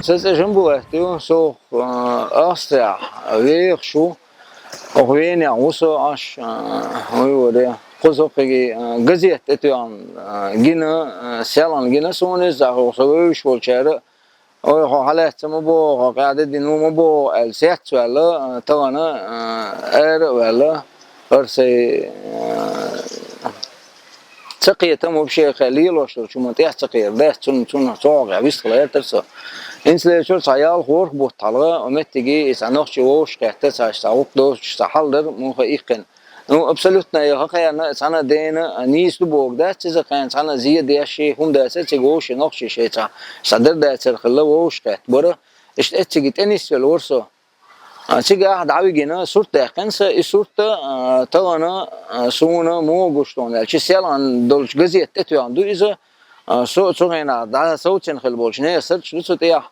Sezejim bu ehtiyo so Austria ver şu Orvenia uso aş öyle Kozopegi gazet etiyan gine selan gine sonu zahor söğüş bolçarı o halet mi bu qade dinu bu el set valla tavana valla verse تقية تمو بشيء قليل وشو شو منطقة تقية ده تون صاغ عبيس خلاص ترسا إنس اللي شو صيال خور بوطلة ومتجي إذا نخش وش كهت ساعات دوش سحلر مو خيقن نو أبسلوتنا يا خير أنا سنة دينا نيس لبوق ده إذا كان سنة زيادة ده شيء هم ده تجوش نخش شيء صدر ده ترخلا وش كهت برا إيش تجي تنيس في الورصة Çünkü davigina surta kansa surta tavana sona moğuşton elçi selan dolç gazete tuyandu iza soğena daha soğuçen xelbolç ne sırç lütfeya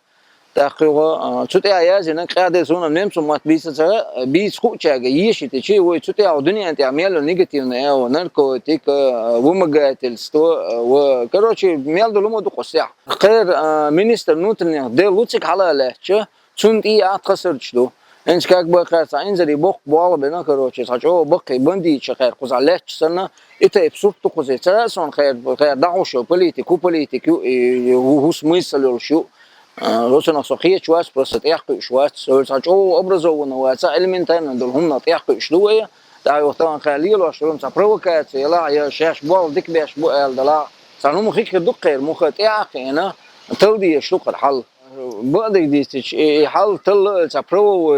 taqiwa tutaya yazına qade sona nemsu matbisa bir skuçaga yeşite çi ve tutaya dünya تعمل negativne o narkotik vumagatel sto ve короче ميل دلمو دقصيا خير minister nutrnya de luçik halalçı çünkü atqasırçdu إنش كاك بقى إنزلي بق بوالله بنا كروتشي صاحو بقي بندي شخير قز على سنة إتا بسوق تقزي تراسون خير دعوشو بوليتيكو هو سميسل شو روسنا صخية شواس بس تيحكي شواس صاحو أبرزو ونواسا علمين دول هم تيحكي شلوية دعوا طبعا خليل وشلون صبروكات يلا يا شاش بوال ديك باش بوال دلا صانو مخيك دقير مخ تيحكي أنا تودي شلوق الحل بعد ديتش حال تل تبرو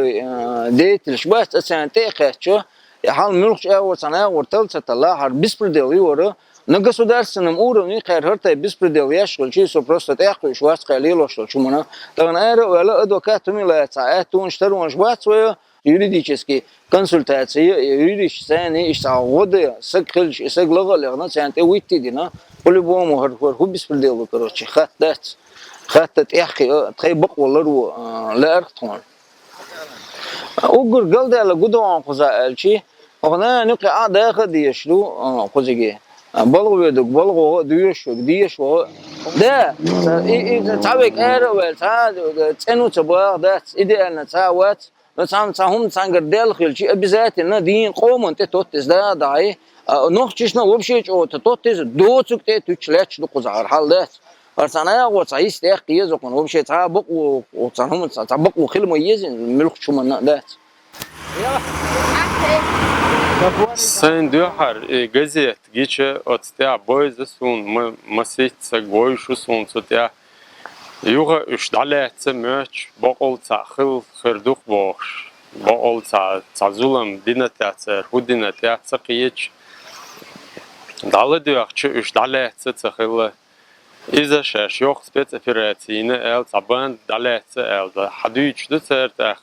ديت الشباس سنتين خشوا حال ملخش أول سنة ورتل تطلع هر بسبرديلي ورا نقصوا درسنا مورني خير هرت بسبرديلي يشغل شيء سوبرست تأخذ شواس قليل وشل شو منا طبعا أنا ولا أدوكات من لا ساعات ونشترون شواس ويا юридически консультация юридически сани иштагоды сакхилш саглага легна санте уиттидина по-любому ху беспределу короче хаттат خاتت إحكي تخي بقول له لا أرتون أقول قال ده لجودهم خزاء الشيء هنا نقي عاد خد يشلو خزيجي بلغو يدق بلغو ديش ده إذا تعبك أروي تانو تبغى ده إذا أنا تعوت هم تانجر داخل شيء بذات إن دين قوم أنت توتس ده داعي نخشنا وبشيء أو توتس دوتك تتشلش لقزار حال ده أرسلنا وصعيس تأخذ يزقون وبشيء تعبق وصارهم تعبق وخيل ميز ملك شو من ده. Sen diyor gazet geçe otsta boyzsun masit sagboy şu son sotya yuga üç dalet möç baqol taxil xirduq box baqol tazulam dinatsa hudinatsa qiyiç dalı diyor ki üç dalet taxil إذا شاش يوق спецоперацийны эл табан далеца эл да хадуич дцертах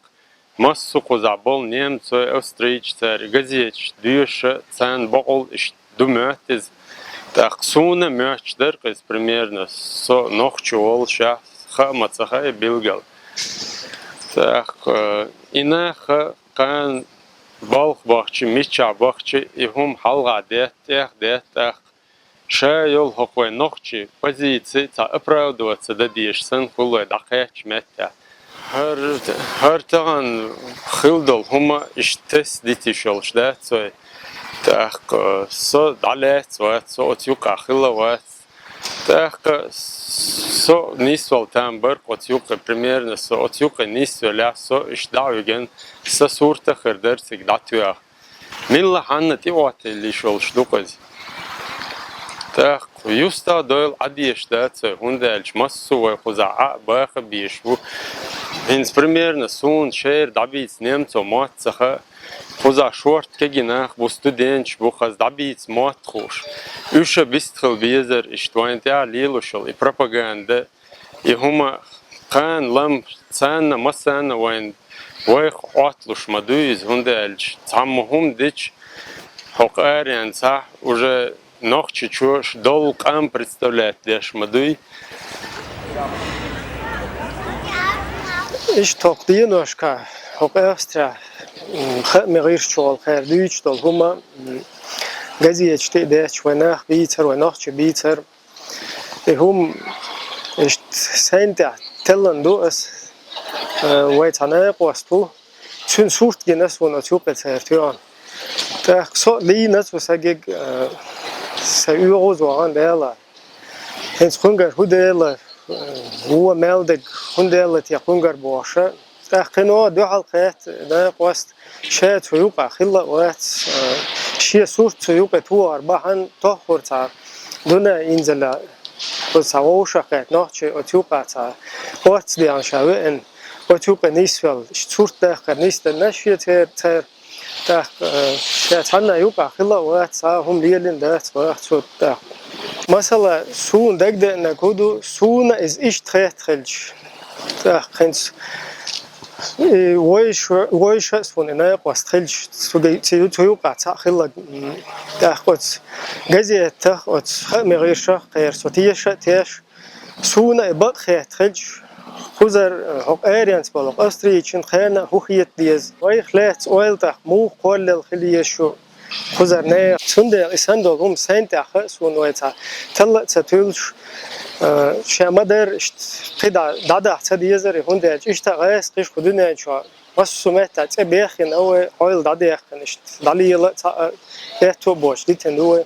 массу козабол немцо австрийчтер газеч дюш цан богол иш думётез так суна мёчдер кыз примерно со нохчуол ша хамацаха билгал так ина кан балх бахчы мича бахчы ихум халга дет شايل هقوي نقشي позиции تا оправдываться да дешсэн хулой дақяч мэтта هر таган хилдол хума иштес дитишол шда цой так со далец ва со отюка хилова так со нисвал там бар отюка примерно со отюка нисвала со иштауген со сурта хердер сигдатуя милла ханнати ватли шол шдуказ так юста дойл адиешта хундельч массу хузаа бах бишву инс примерно сун шер дабиц немцо матсаха хуза шорт кегинах бу студентч бу хаз дабиц матхуш үше бистхил безер иштвайнтя лилушол и пропаганда и хума кан лам цанна масана вайн вайх атлуш мадуиз хундельч тамхум дич хокарян са уже нохчи чуш долгам представляет деш мадуй إيش تقديه نوشكا هو أسترا مغير شغل خير ديش دول هما جزية شتى داش وناخ بيتر وناخش بيتر هم إيش سنت تلندو اس ويتانا قوستو تشن سورت جنس ونتوقع تهرتيان تأخذ لي ناس وسجج سيروز وعند ديلا هنس خنجر هو ديلا هو مالدك هنديلا تيخنجر بواشة تأخذنا دو حلقات ده قوست شات فيوقع خلا وقت شيء صورت فيوقع تو أربعة تأخر تار دونا ينزل بس هواشة قات نحشي أتوقع تار وقت دي عن شوائن أتوقع نيسفل صورت تأخر نيست النشية تر شاتنا يوقع خلا وقت هم ليلين ده وقت صوت ده مثلا سون دقدق نكودو سون إز إيش تخيت خلش تخنس ويش فون إنها قاست خلش تيوقع خلا تأخذ جزية تأخذ مغير شخ غير صوتيش تيش سون إباد خيت خلش خزر حق أريانس بالق أستري چن خيرنا هو خيت ديز وي خلات أويل تخ مو قول الخلية شو خزر نه سنده إسندل هم سنت أخ سون ويتا تلا تطولش شامدر قدا دادا تديزر هنده إشتا غاس قش خدنا شو بس سمعت تبيخن أو قول دادا يخنش دالي يلا تا تو باش دي تندوه